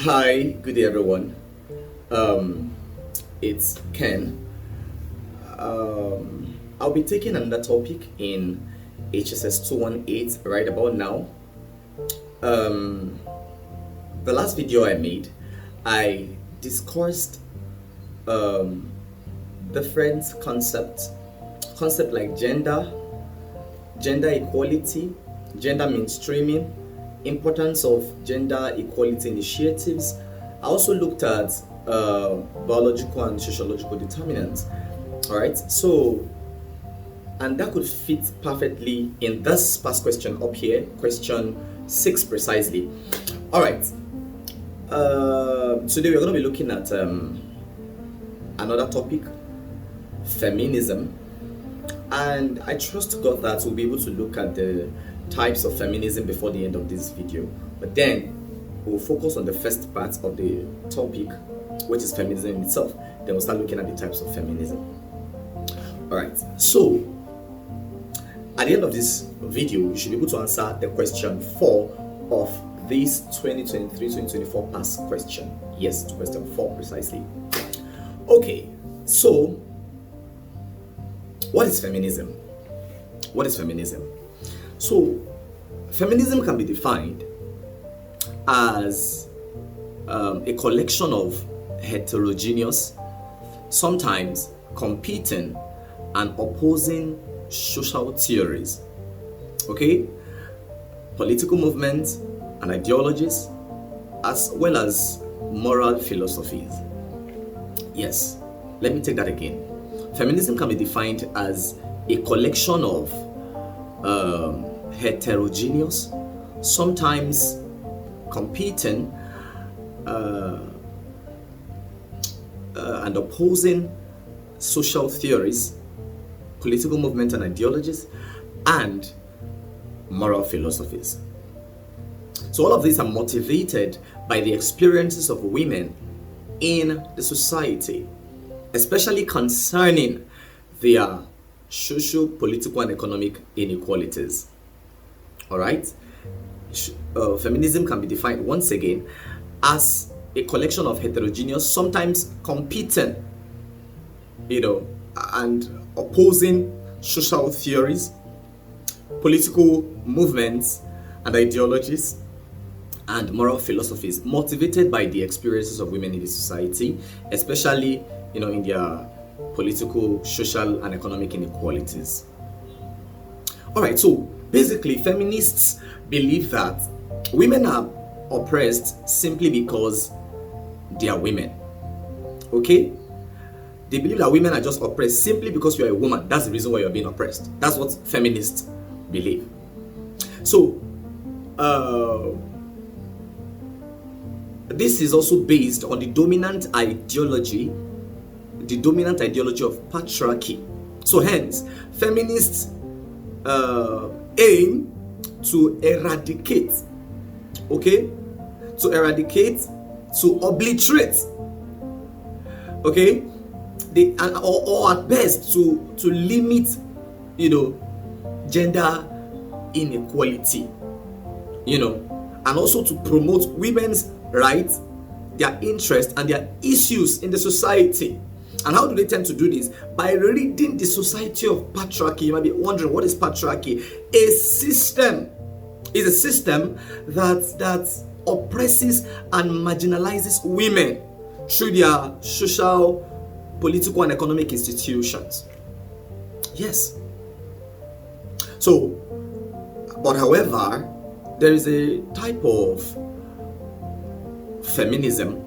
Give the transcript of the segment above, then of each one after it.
Hi, good day everyone. Um, it's Ken. I'll be taking another topic in HSS 218 right about now. Um, the last video I made, I discussed um, different concept like gender equality, gender mainstreaming, importance of gender equality initiatives. I also looked at biological and sociological determinants. All right, so and that could fit perfectly in this past question up here, question 6 precisely. All right, today we're going to be looking at another topic, feminism. And I trust God that we'll be able to look at the types of feminism before the end of this video. But then we'll focus on the first part of the topic, which is feminism in itself. Then we'll start looking at the types of feminism. All right. So at the end of this video, you should be able to answer the question 4 of this 2023-2024 past question. Yes, to question 4 precisely. Okay. So what is feminism? What is feminism? So, feminism can be defined as a collection of heterogeneous, sometimes competing and opposing social theories, okay, political movements and ideologies, as well as moral philosophies. Yes, let me take that again. Feminism can be defined as a collection of heterogeneous, sometimes competing and opposing social theories, political movements and ideologies, and moral philosophies. So all of these are motivated by the experiences of women in the society, especially concerning their social, political, and economic inequalities. All right? Feminism can be defined once again as a collection of heterogeneous, sometimes competing, and opposing social theories, political movements, and ideologies, and moral philosophies motivated by the experiences of women in the society, especially in their political, social, and economic inequalities. All right, so basically, feminists believe that women are oppressed simply because they are women. Okay? They believe that women are just oppressed simply because you are a woman. That's the reason why you're being oppressed. That's what feminists believe. So, this is also based on the dominant ideology of patriarchy. So hence, feminists aim to eradicate, to obliterate, or at best to limit, gender inequality, and also to promote women's rights, their interests, and their issues in the society. And how do they tend to do this? By reading the society of patriarchy. You might be wondering, what is patriarchy? A system that oppresses and marginalizes women through their social, political, and economic institutions. Yes. So, but however, there is a type of feminism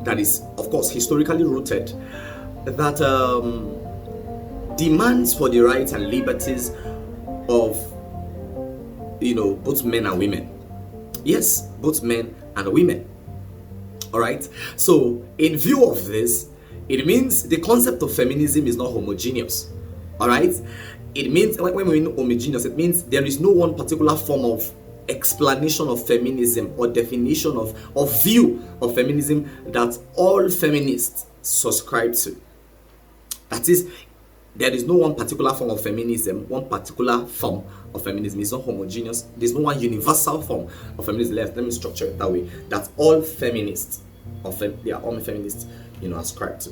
that is, of course, historically rooted, that demands for the rights and liberties of both men and women. Yes, both men and women. All right. So in view of this, it means the concept of feminism is not homogeneous. All right. It means, when we mean homogeneous, it means there is no one particular form of explanation of feminism or definition of view of feminism that all feminists subscribe to. That is, there is no one particular form of feminism, one particular form of feminism. It's not homogeneous. There's no one universal form of feminism. Let me structure it that way. That all feminists, they are all feminists, ascribe to.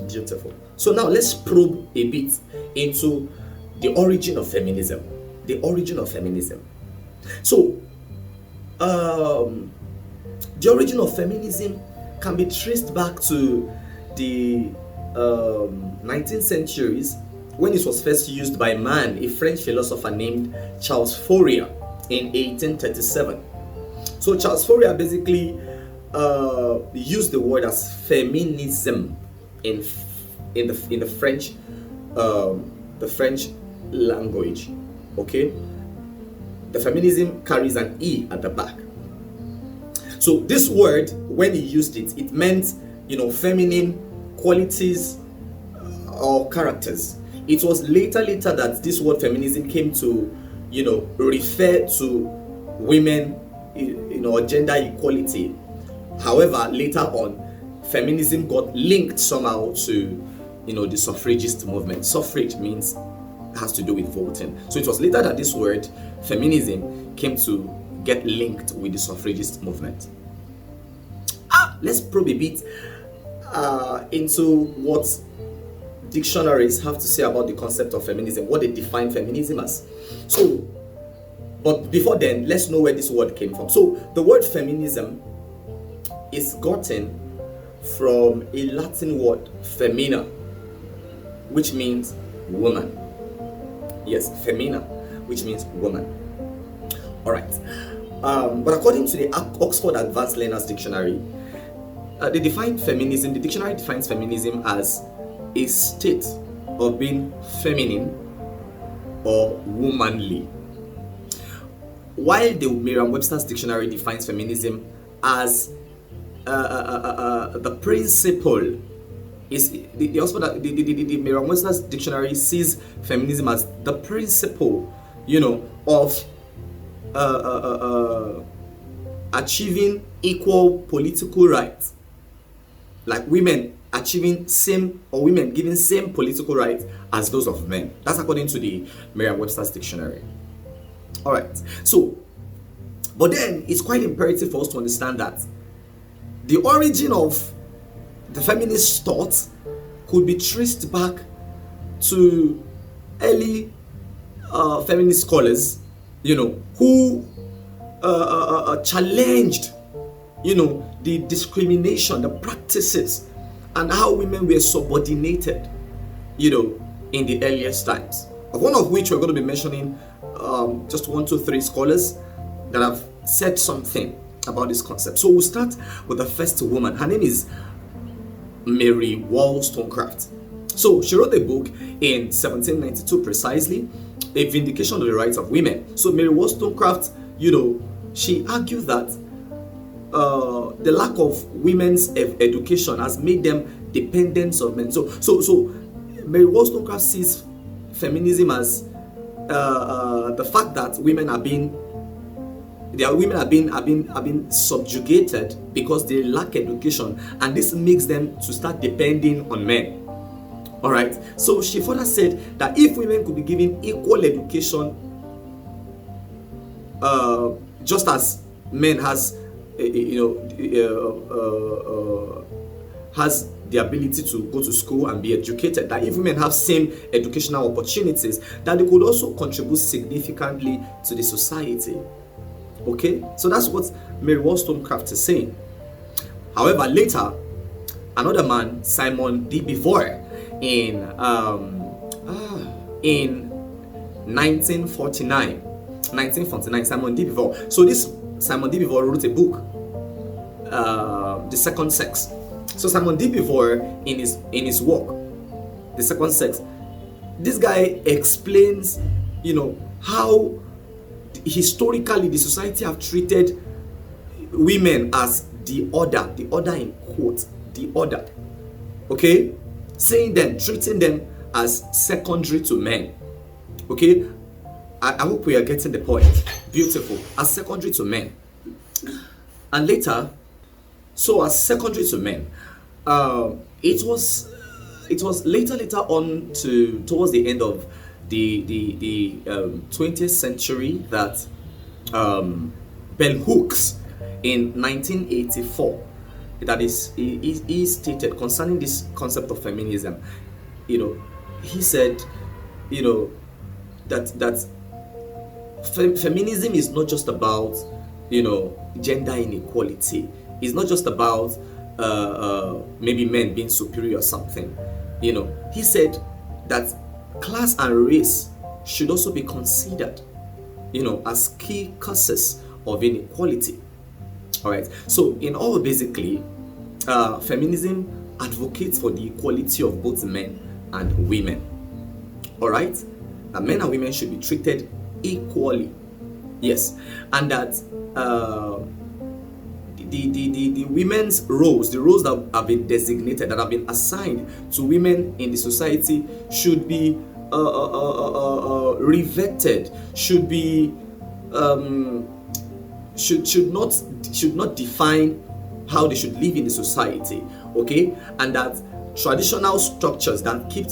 Beautiful. So now let's probe a bit into the origin of feminism. The origin of feminism. So, the origin of feminism can be traced back to the 19th centuries, when it was first used by a French philosopher named Charles Fourier in 1837. So Charles Fourier basically used the word as feminism in the French language. Okay, the feminism carries an E at the back. So this word, when he used it, it meant feminine qualities or characters. It was later that this word feminism came to refer to women, gender equality. However, later on, feminism got linked somehow to the suffragist movement. Suffrage has to do with voting. So it was later that this word feminism came to get linked with the suffragist movement. Let's probe a bit into what dictionaries have to say about the concept of feminism, what they define feminism as. So, but before then, let's know where this word came from. So the word feminism is gotten from a Latin word, femina, which means woman. Yes, femina, which means woman. All right. But according to the Oxford Advanced Learners Dictionary, the dictionary defines feminism as a state of being feminine or womanly. While the Merriam-Webster's dictionary defines feminism as the principle, the Merriam-Webster's dictionary sees feminism as the principle, of achieving equal political rights, like women achieving women giving same political rights as those of men. That's according to the Merriam-Webster's dictionary. All right. So, but then it's quite imperative for us to understand that the origin of the feminist thought could be traced back to early feminist scholars, who challenged, the discrimination, the practices, and how women were subordinated, in the earliest times. One of which we're going to be mentioning just 1, 2, 3 scholars that have said something about this concept. So we'll start with the first woman. Her name is Mary Wollstonecraft. So she wrote a book in 1792 precisely, A Vindication of the Rights of Women. So Mary Wollstonecraft, she argued that the lack of women's education has made them dependents of men. So Mary Wollstonecraft sees feminism as the fact that women are being subjugated because they lack education, and this makes them to start depending on men. All right. So she further said that if women could be given equal education, just as men has has the ability to go to school and be educated, that if women have same educational opportunities, that they could also contribute significantly to the society. Okay, so that's what Mary Wollstonecraft is saying. However, later, another man, Simon de Beauvoir, in 1949, Simon de Beauvoir. So this Simon de Beauvoir wrote a book, The Second Sex. So Simon de Beauvoir, in his work, The Second Sex, this guy explains, how historically the society have treated women as the order in quotes, the order. Okay, treating them as secondary to men. Okay, I hope we are getting the point. Beautiful. As secondary to men. And later, so as secondary to men, it was later on towards the end of the 20th century that bell hooks in 1984, that is, he stated concerning this concept of feminism. He said, that feminism is not just about gender inequality. It's not just about maybe men being superior or something. He said that class and race should also be considered as key causes of inequality. All right, so in all, basically, feminism advocates for the equality of both men and women. All right, men and women should be treated equally. Yes, and that the women's roles, the roles that have been designated, that have been assigned to women in the society, should be reverted, should be should not define how they should live in the society. Okay, and that traditional structures that keep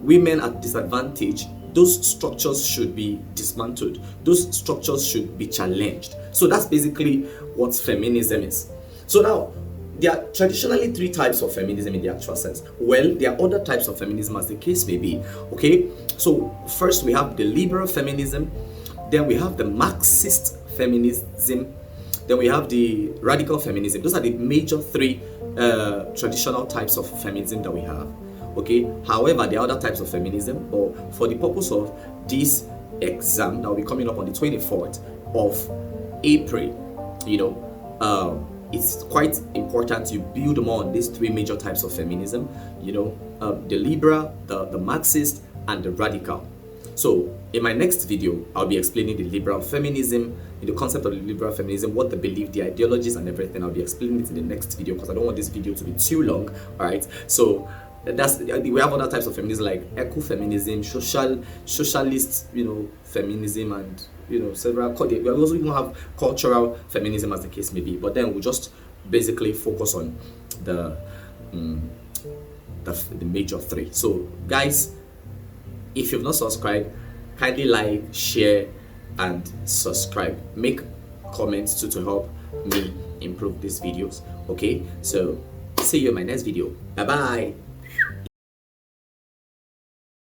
women at disadvantage, those structures should be dismantled. Those structures should be challenged. So that's basically what feminism is. So now, there are traditionally three types of feminism in the actual sense. Well, there are other types of feminism as the case may be. Okay, so first we have the liberal feminism, then we have the Marxist feminism, then we have the radical feminism. Those are the major three traditional types of feminism that we have. Okay, however, there are other types of feminism, but for the purpose of this exam that will be coming up on the 24th of April, it's quite important you build more on these three major types of feminism, the liberal, the Marxist, and the radical. So in my next video, I'll be explaining the liberal feminism, the concept of the liberal feminism, what they believe, the ideologies and everything. I'll be explaining it in the next video because I don't want this video to be too long. All right, so we have other types of feminism like ecofeminism, socialist, feminism, and several. We also even have cultural feminism as the case may be. But then we'll just basically focus on the major three. So guys, if you've not subscribed, kindly like, share, and subscribe. Make comments to help me improve these videos. Okay, so see you in my next video. Bye bye.